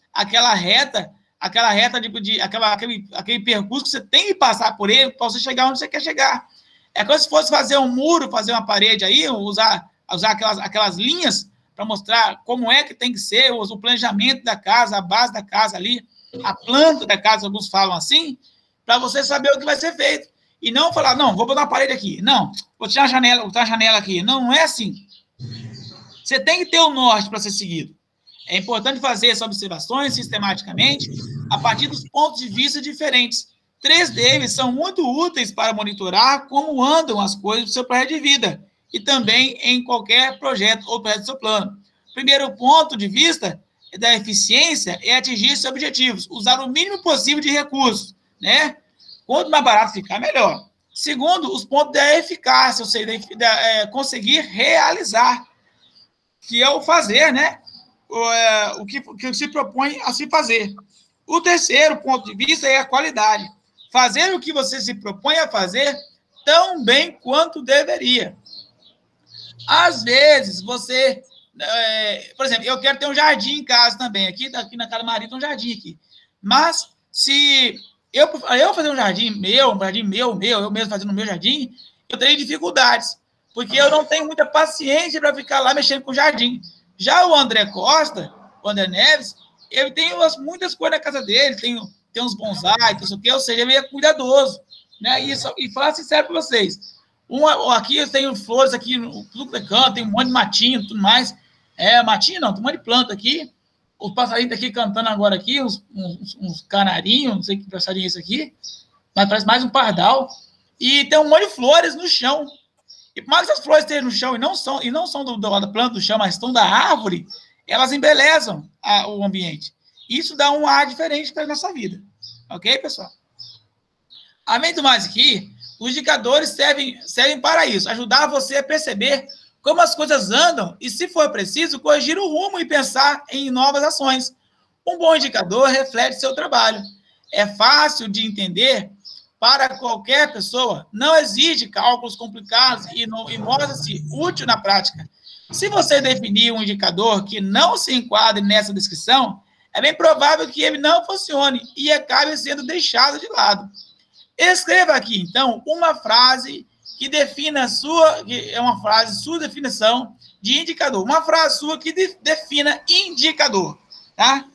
aquele percurso que você tem que passar por ele para você chegar onde você quer chegar. É como se fosse fazer um muro, fazer uma parede aí, usar aquelas linhas para mostrar como é que tem que ser o planejamento da casa, a base da casa ali, a planta da casa, alguns falam assim, para você saber o que vai ser feito. E não falar, não, vou botar uma parede aqui. Não, vou tirar a janela aqui. Não é assim. Você tem que ter o norte para ser seguido. É importante fazer essas observações sistematicamente a partir dos pontos de vista diferentes. 3 deles são muito úteis para monitorar como andam as coisas do seu projeto de vida e também em qualquer projeto ou projeto do seu plano. Primeiro ponto de vista da eficiência é atingir seus objetivos, usar o mínimo possível de recursos, né? Quanto mais barato ficar, melhor. Segundo, os pontos da eficácia, ou seja, conseguir realizar, que é o fazer, né? O que se propõe a se fazer. O terceiro ponto de vista é a qualidade. Fazer o que você se propõe a fazer tão bem quanto deveria. Às vezes, você... por exemplo, eu quero ter um jardim em casa também. Aqui na casa do marido tem um jardim aqui. Mas, se eu fazer um jardim meu, eu mesmo fazendo o meu jardim, eu teria dificuldades. Porque eu não tenho muita paciência para ficar lá mexendo com o jardim. Já o André Costa, o André Neves, ele tem muitas coisas na casa dele, tem uns bonsai, ou seja, ele é cuidadoso. Né? E falar sincero para vocês, aqui eu tenho flores aqui, tudo que canto, tem um monte de matinho, tudo mais. Matinho não, tem um monte de planta aqui. Os passarinhos estão aqui cantando agora aqui, uns canarinhos, não sei que passarinho é esse aqui, mas parece mais um pardal. E tem um monte de flores no chão. E por mais que as flores estejam no chão e não são da planta do chão, mas estão da árvore, elas embelezam o ambiente. Isso dá um ar diferente para a nossa vida. Ok, pessoal? Além do mais aqui, os indicadores servem para isso, ajudar você a perceber como as coisas andam e, se for preciso, corrigir o rumo e pensar em novas ações. Um bom indicador reflete seu trabalho. É fácil de entender para qualquer pessoa, não exige cálculos complicados e mostra-se útil na prática. Se você definir um indicador que não se enquadre nessa descrição, é bem provável que ele não funcione e acabe sendo deixado de lado. Escreva aqui, então, uma frase que defina sua definição de indicador. Uma frase sua que defina indicador, tá?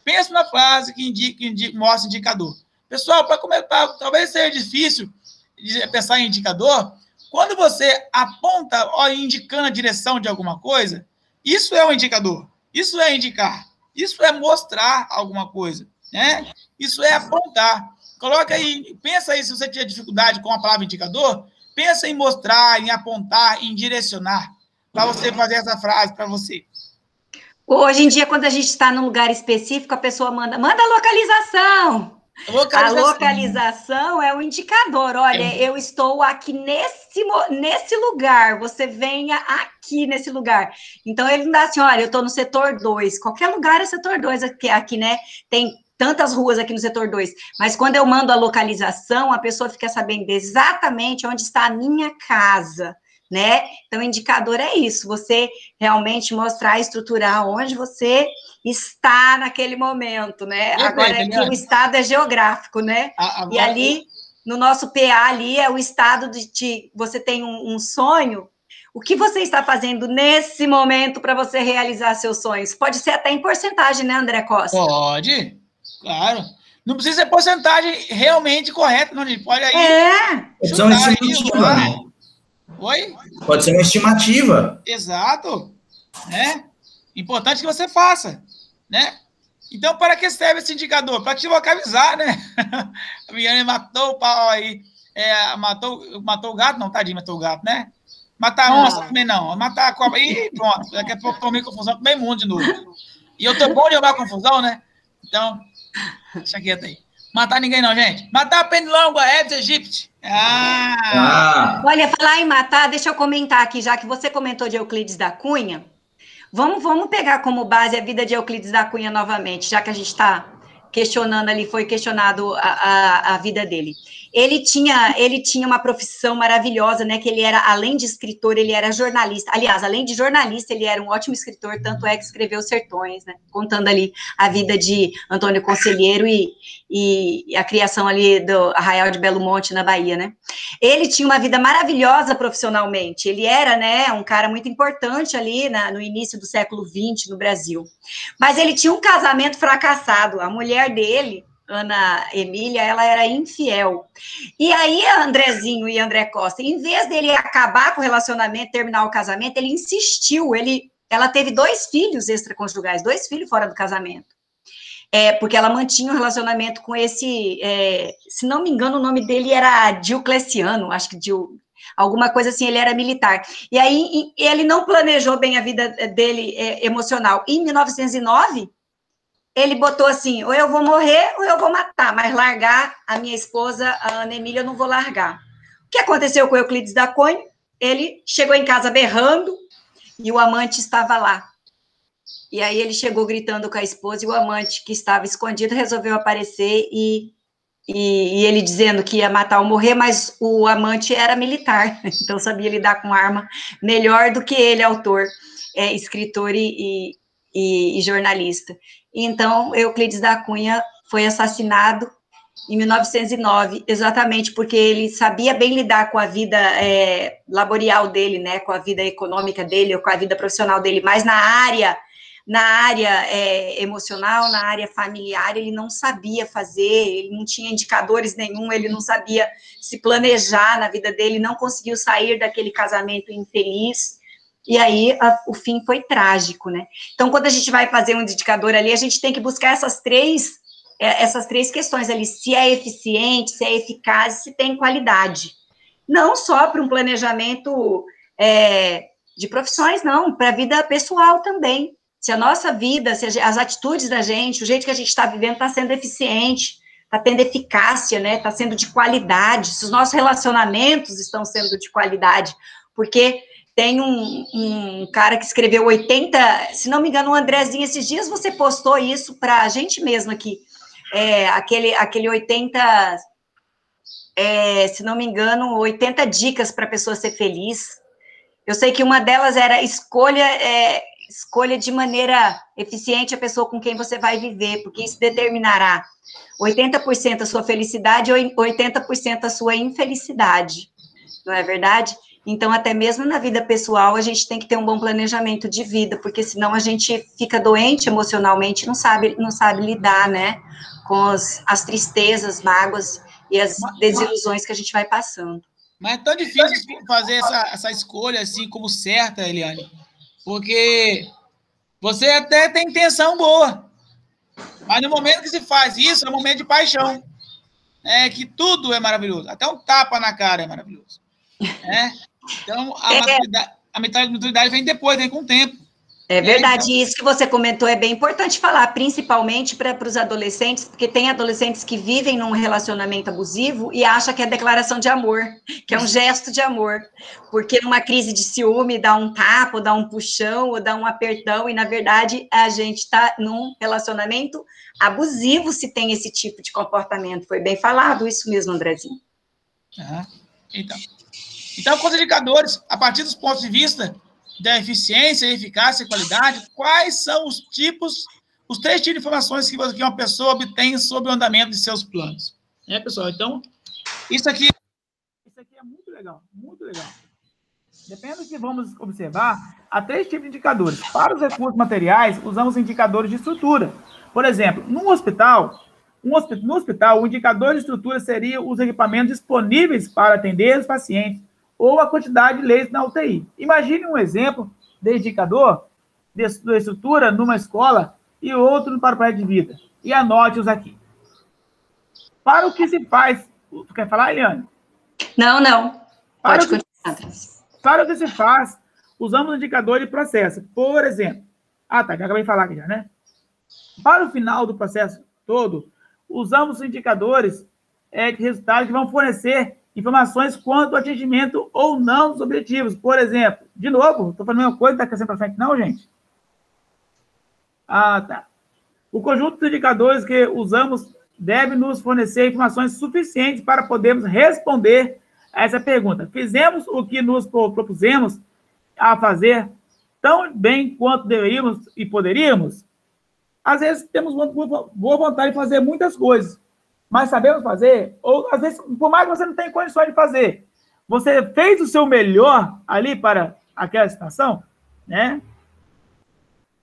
Pensa numa frase que mostra indicador. Pessoal, para começar, talvez seja difícil de pensar em indicador. Quando você aponta, indicando a direção de alguma coisa, isso é um indicador. Isso é indicar. Isso é mostrar alguma coisa, né? Isso é apontar. Coloca aí, pensa aí, se você tiver dificuldade com a palavra indicador, pensa em mostrar, em apontar, em direcionar, para você fazer essa frase para você. Hoje em dia, quando a gente está num lugar específico, a pessoa manda a localização. A localização é um indicador. Olha, eu estou aqui nesse lugar, você venha aqui nesse lugar. Então, ele não dá assim, olha, eu estou no setor 2. Qualquer lugar é setor 2 aqui, né? Tem tantas ruas aqui no setor 2. Mas quando eu mando a localização, a pessoa fica sabendo exatamente onde está a minha casa, né? Então, o indicador é isso, você realmente mostrar, estruturar onde você está naquele momento, né? Agora, aqui o estado é geográfico, né? E ali, no nosso PA ali, é o estado de você tem um sonho. O que você está fazendo nesse momento para você realizar seus sonhos? Pode ser até em porcentagem, né, André Costa? Pode, claro. Não precisa ser porcentagem realmente correta, não, a gente pode aí... Pode ser uma estimativa, né? Oi? Pode ser uma estimativa. Exato. Né? Importante que você faça, né? Então, para que serve esse indicador? Para te localizar, né? A Viane matou o pau aí. Matou o gato? Não, tadinho, matou o gato, né? Matar a onça também não. Matar a cobra. Ih, pronto. Daqui a pouco tomei confusão com o meio mundo de novo. E eu tô bom de arrumar confusão, né? Então, deixa quieto aí. Matar ninguém não, gente. Matar a pernilongo, a Aedes aegypti. Olha, falar em matar, deixa eu comentar aqui, já que você comentou de Euclides da Cunha. Vamos pegar como base a vida de Euclides da Cunha novamente, já que a gente está questionando ali, foi questionado a vida dele. Ele tinha uma profissão maravilhosa, né, que ele era, além de escritor, ele era jornalista. Aliás, além de jornalista, ele era um ótimo escritor, tanto é que escreveu Sertões, né, contando ali a vida de Antônio Conselheiro e a criação ali do Arraial de Belo Monte, na Bahia, né. Ele tinha uma vida maravilhosa profissionalmente, ele era, né, um cara muito importante ali no início do século XX no Brasil. Mas ele tinha um casamento fracassado, a mulher dele, Ana Emília, ela era infiel. E aí, Andrezinho e André Costa, em vez dele acabar com o relacionamento, terminar o casamento, ele insistiu, ela teve 2 filhos extraconjugais, 2 filhos fora do casamento. Porque ela mantinha um relacionamento com esse, se não me engano, o nome dele era Diocleciano, acho que alguma coisa assim, ele era militar. E aí, ele não planejou bem a vida dele emocional. Em 1909, ele botou assim, ou eu vou morrer ou eu vou matar, mas largar a minha esposa, a Ana Emília, eu não vou largar. O que aconteceu com Euclides da Cunha? Ele chegou em casa berrando e o amante estava lá. E aí ele chegou gritando com a esposa e o amante, que estava escondido, resolveu aparecer e ele dizendo que ia matar ou morrer, mas o amante era militar, então sabia lidar com arma melhor do que ele, autor, escritor e jornalista. Então, Euclides da Cunha foi assassinado em 1909, exatamente porque ele sabia bem lidar com a vida laborial dele, né, com a vida econômica dele, ou com a vida profissional dele, mas na área emocional, na área familiar, ele não sabia fazer, ele não tinha indicadores nenhum, ele não sabia se planejar na vida dele, não conseguiu sair daquele casamento infeliz, e aí o fim foi trágico, né? Então, quando a gente vai fazer um indicador ali, a gente tem que buscar essas três questões ali, se é eficiente, se é eficaz, se tem qualidade. Não só para um planejamento de profissões, não, para a vida pessoal também. Se a nossa vida, se as atitudes da gente, o jeito que a gente está vivendo está sendo eficiente, está tendo eficácia, né? Está sendo de qualidade, se os nossos relacionamentos estão sendo de qualidade, porque tem um cara que escreveu 80, se não me engano, o Andrezinho, esses dias você postou isso para a gente mesmo aqui, aquele 80, se não me engano, 80 dicas para a pessoa ser feliz. Eu sei que uma delas era escolha de maneira eficiente a pessoa com quem você vai viver, porque isso determinará 80% a sua felicidade ou 80% a sua infelicidade, não é verdade? Então, até mesmo na vida pessoal, a gente tem que ter um bom planejamento de vida, porque senão a gente fica doente emocionalmente, não sabe lidar, né, com as tristezas, mágoas e as desilusões que a gente vai passando. Mas é tão difícil fazer essa escolha assim como certa, Eliane, porque você até tem intenção boa, mas no momento que se faz isso, é um momento de paixão, que tudo é maravilhoso, até um tapa na cara é maravilhoso, né? Então, a maturidade vem depois, vem com o tempo. É verdade, então, isso que você comentou é bem importante falar, principalmente para os adolescentes, porque tem adolescentes que vivem num relacionamento abusivo e acham que é declaração de amor, que é um gesto de amor, porque numa crise de ciúme dá um tapa, ou dá um puxão, ou dá um apertão, e na verdade a gente está num relacionamento abusivo se tem esse tipo de comportamento. Foi bem falado isso mesmo, Andrezinho. Então, com os indicadores, a partir dos pontos de vista da eficiência, eficácia e qualidade, quais são os 3 tipos de informações que uma pessoa obtém sobre o andamento de seus planos? Pessoal? Então, isso aqui é muito legal, muito legal. Depende do que vamos observar, há 3 tipos de indicadores. Para os recursos materiais, usamos indicadores de estrutura. Por exemplo, no hospital, o indicador de estrutura seria os equipamentos disponíveis para atender os pacientes ou a quantidade de leitos na UTI. Imagine um exemplo de indicador de estrutura numa escola e outro para o projeto de vida. E anote-os aqui. Para o que se faz... Tu quer falar, Eliane? Não. Pode continuar. Para o que se faz, usamos o indicador de processo. Por exemplo... já acabei de falar aqui já, né? Para o final do processo todo, usamos indicadores de resultados que vão fornecer informações quanto ao atingimento ou não dos objetivos. Por exemplo, de novo, estou falando a mesma coisa, está crescendo para frente, não, gente? Tá. O conjunto de indicadores que usamos deve nos fornecer informações suficientes para podermos responder a essa pergunta. Fizemos o que nos propusemos a fazer tão bem quanto deveríamos e poderíamos? Às vezes temos uma boa vontade de fazer muitas coisas, mas sabemos fazer? Ou, às vezes, por mais que você não tenha condições de fazer, você fez o seu melhor ali para aquela situação, né?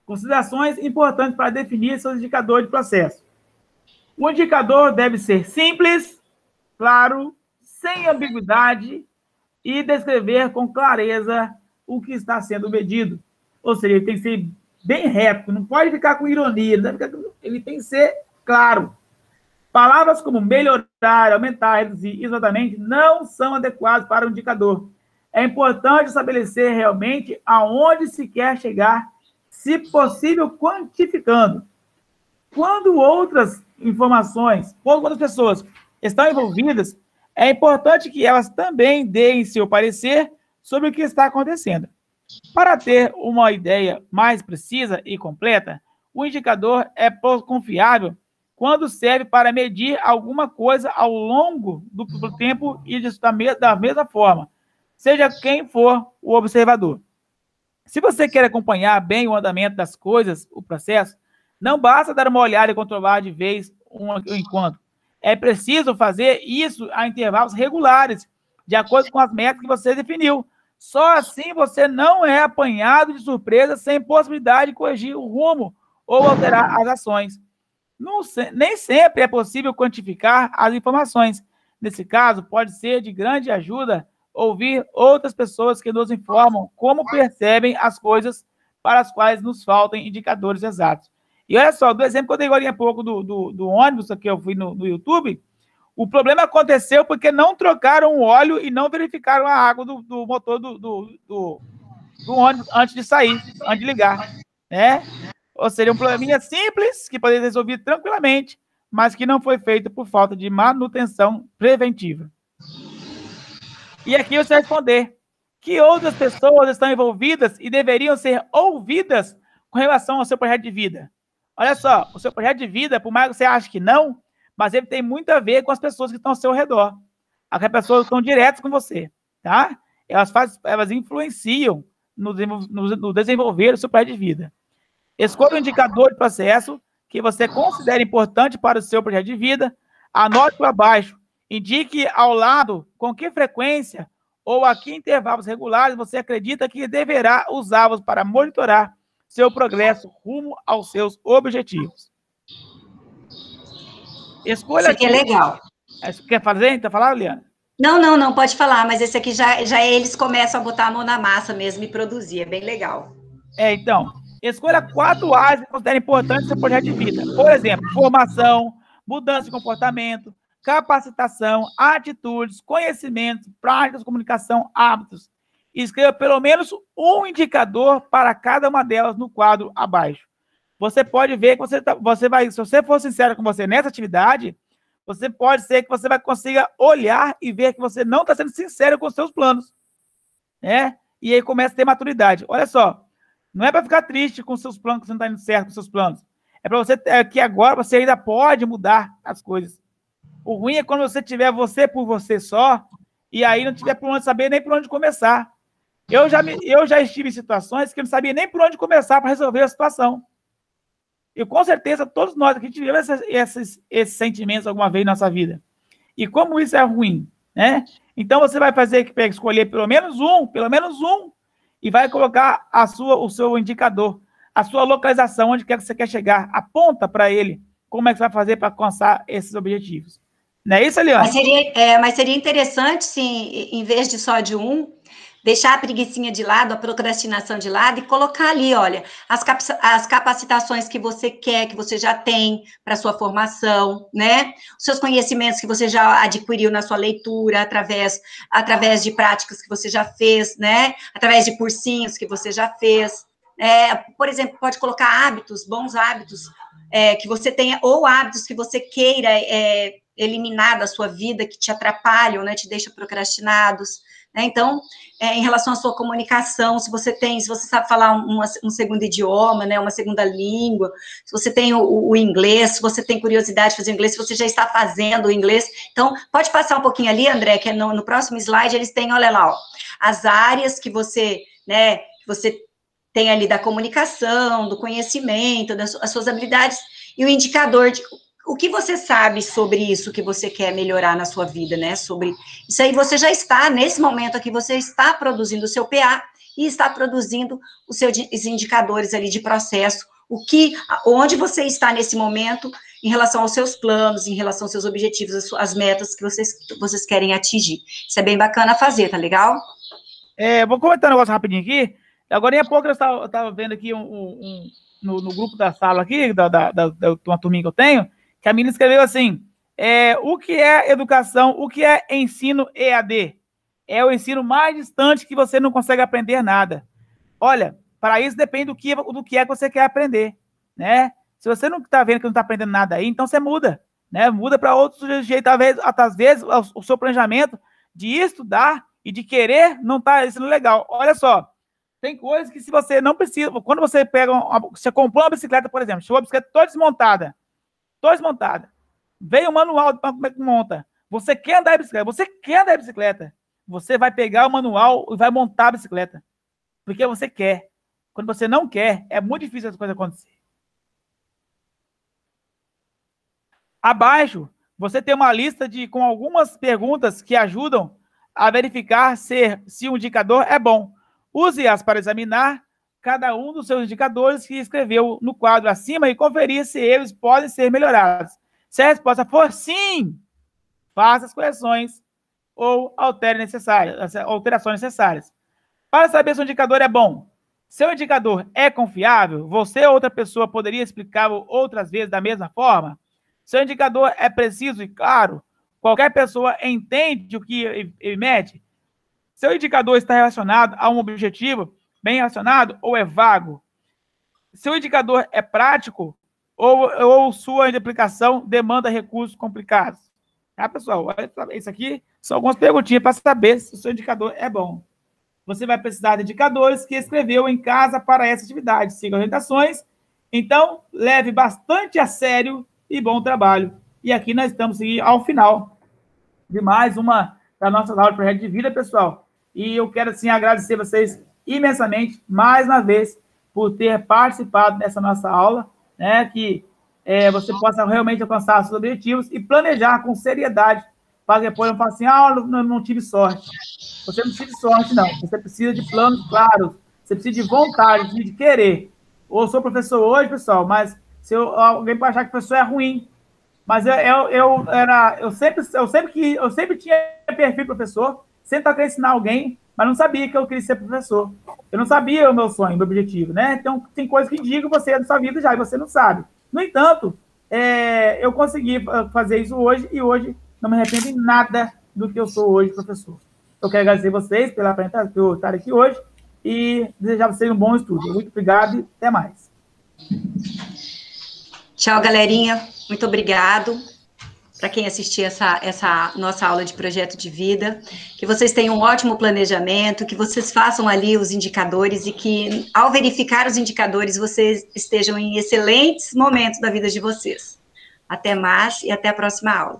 Considerações importantes para definir seus indicadores de processo. O indicador deve ser simples, claro, sem ambiguidade e descrever com clareza o que está sendo medido. Ou seja, ele tem que ser bem reto, não pode ficar com ironia, ele tem que ser claro. Palavras como melhorar, aumentar, reduzir, exatamente, não são adequadas para o indicador. É importante estabelecer realmente aonde se quer chegar, se possível, quantificando. Quando outras informações, quando outras pessoas estão envolvidas, é importante que elas também deem seu parecer sobre o que está acontecendo. Para ter uma ideia mais precisa e completa, o indicador é confiável quando serve para medir alguma coisa ao longo do tempo e da mesma forma, seja quem for o observador. Se você quer acompanhar bem o andamento das coisas, o processo, não basta dar uma olhada e controlar de vez em quando. É preciso fazer isso a intervalos regulares, de acordo com as metas que você definiu. Só assim você não é apanhado de surpresa sem possibilidade de corrigir o rumo ou alterar as ações. Nem sempre é possível quantificar as informações. Nesse caso, pode ser de grande ajuda ouvir outras pessoas que nos informam como percebem as coisas para as quais nos faltam indicadores exatos. E olha só, do exemplo que eu dei agora há pouco do ônibus, que eu fui no YouTube, o problema aconteceu porque não trocaram o óleo e não verificaram a água do motor do ônibus antes de sair, antes de ligar, né? Ou seja, um probleminha simples, que poderia ser resolvido tranquilamente, mas que não foi feito por falta de manutenção preventiva. E aqui você vai responder que outras pessoas estão envolvidas e deveriam ser ouvidas com relação ao seu projeto de vida. Olha só, o seu projeto de vida, por mais que você ache que não, mas ele tem muito a ver com as pessoas que estão ao seu redor. As pessoas que estão diretas com você, tá? Elas influenciam no desenvolver do seu projeto de vida. Escolha um indicador de processo que você considere importante para o seu projeto de vida, anote-o abaixo, indique ao lado com que frequência ou a que intervalos regulares você acredita que deverá usá-los para monitorar seu progresso rumo aos seus objetivos. Escolha... Isso aqui é legal. Quer fazer? Então, falar, Liana? Não, pode falar, mas esse aqui já eles começam a botar a mão na massa mesmo e produzir, é bem legal. Então, escolha 4 áreas que considere importantes no seu projeto de vida. Por exemplo, formação, mudança de comportamento, capacitação, atitudes, conhecimentos, práticas, comunicação, hábitos. Escreva pelo menos um indicador para cada uma delas no quadro abaixo. Você pode ver que você vai, se você for sincero com você nessa atividade, você pode ser que você vai consiga olhar e ver que você não está sendo sincero com os seus planos, né? E aí começa a ter maturidade. Olha só, não é para ficar triste com os seus planos, que você não está indo certo com os seus planos. É para você que agora você ainda pode mudar as coisas. O ruim é quando você tiver você por você só, e aí não tiver por onde saber nem por onde começar. Eu já estive em situações que eu não sabia nem por onde começar para resolver a situação. E com certeza todos nós aqui tivemos esses sentimentos alguma vez na nossa vida. E como isso é ruim, né? Então, você vai escolher pelo menos um, e vai colocar o seu indicador, a sua localização, onde quer que você quer chegar. Aponta para ele como é que você vai fazer para alcançar esses objetivos. Não é isso, Eliane? Mas seria interessante, sim, em vez de só de um, deixar a preguicinha de lado, a procrastinação de lado e colocar ali, olha, as capacitações que você quer, que você já tem para sua formação, né? Os seus conhecimentos que você já adquiriu na sua leitura, através de práticas que você já fez, né? Através de cursinhos que você já fez. Por exemplo, pode colocar hábitos, bons hábitos que você tenha, ou hábitos que você queira eliminar da sua vida, que te atrapalham, né? Te deixam procrastinados. Então, em relação à sua comunicação, se você sabe falar um segundo idioma, né, uma segunda língua, se você tem o inglês, se você tem curiosidade de fazer inglês, se você já está fazendo o inglês, então, pode passar um pouquinho ali, André, que no próximo slide eles têm, olha lá, ó, as áreas que você tem ali da comunicação, do conhecimento, as suas habilidades, e o indicador de o que você sabe sobre isso que você quer melhorar na sua vida, né? Sobre isso aí, você já está, nesse momento aqui, você está produzindo o seu PA e está produzindo os seus indicadores ali de processo, onde você está nesse momento em relação aos seus planos, em relação aos seus objetivos, as metas que vocês querem atingir. Isso é bem bacana fazer, tá legal? Vou comentar um negócio rapidinho aqui. Agora, em pouco, eu estava vendo aqui no grupo da sala aqui, de uma turminha que eu tenho, que a menina escreveu assim, o que é educação, o que é ensino EAD? É o ensino mais distante que você não consegue aprender nada. Olha, para isso depende do que é que você quer aprender, né? Se você não está vendo que não está aprendendo nada aí, então você muda, né? Muda para outro jeito, às vezes o seu planejamento de estudar e de querer não está sendo legal. Olha só, tem coisas que se você não precisa, quando você você comprou uma bicicleta, por exemplo, chegou a bicicleta toda desmontada, veio o manual de como é que monta. Você quer andar de bicicleta, você vai pegar o manual e vai montar a bicicleta, porque você quer. Quando você não quer, é muito difícil essa coisa acontecer. Abaixo, você tem uma lista com algumas perguntas que ajudam a verificar se o indicador é bom. Use-as para examinar cada um dos seus indicadores que escreveu no quadro acima e conferir se eles podem ser melhorados. Se a resposta for sim, faça as correções ou alterações necessárias. Para saber se o indicador é bom, seu indicador é confiável, você ou outra pessoa poderia explicá-lo outras vezes da mesma forma? Seu indicador é preciso e claro, qualquer pessoa entende o que ele mede? Seu indicador está relacionado a um objetivo bem relacionado ou é vago? Seu indicador é prático ou sua aplicação demanda recursos complicados? Tá, pessoal? Isso aqui são algumas perguntinhas para saber se o seu indicador é bom. Você vai precisar de indicadores que escreveu em casa para essa atividade. Siga as orientações. Então, leve bastante a sério e bom trabalho. E aqui nós estamos ao final de mais uma da nossa aula de projeto de vida, pessoal. E eu quero, assim, agradecer vocês imensamente, mais uma vez, por ter participado dessa nossa aula, né, que você possa realmente alcançar seus objetivos e planejar com seriedade, para depois não falar assim, não tive sorte. Você não tive sorte, não. Você precisa de planos claros, você precisa de vontade, de querer. Eu sou professor hoje, pessoal, mas se alguém pode achar que o professor é ruim, mas eu sempre tinha perfil de professor, sempre estava querendo ensinar alguém, mas não sabia que eu queria ser professor. Eu não sabia o meu sonho, o meu objetivo, né? Então, tem coisas que indicam você na sua vida já, e você não sabe. No entanto, eu consegui fazer isso hoje, e hoje não me arrependo em nada do que eu sou hoje, professor. Eu quero agradecer vocês por estar aqui hoje, e desejar a vocês um bom estudo. Muito obrigado e até mais. Tchau, galerinha. Muito obrigado para quem assistiu essa nossa aula de projeto de vida, que vocês tenham um ótimo planejamento, que vocês façam ali os indicadores e que, ao verificar os indicadores, vocês estejam em excelentes momentos da vida de vocês. Até mais e até a próxima aula.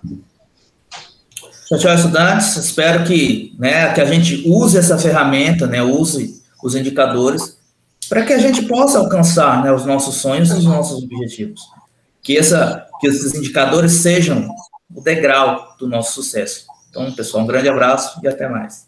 Tchau, estudantes. Espero que a gente use essa ferramenta, use os indicadores, para que a gente possa alcançar os nossos sonhos e os nossos objetivos. Que esses indicadores sejam o degrau do nosso sucesso. Então, pessoal, um grande abraço e até mais.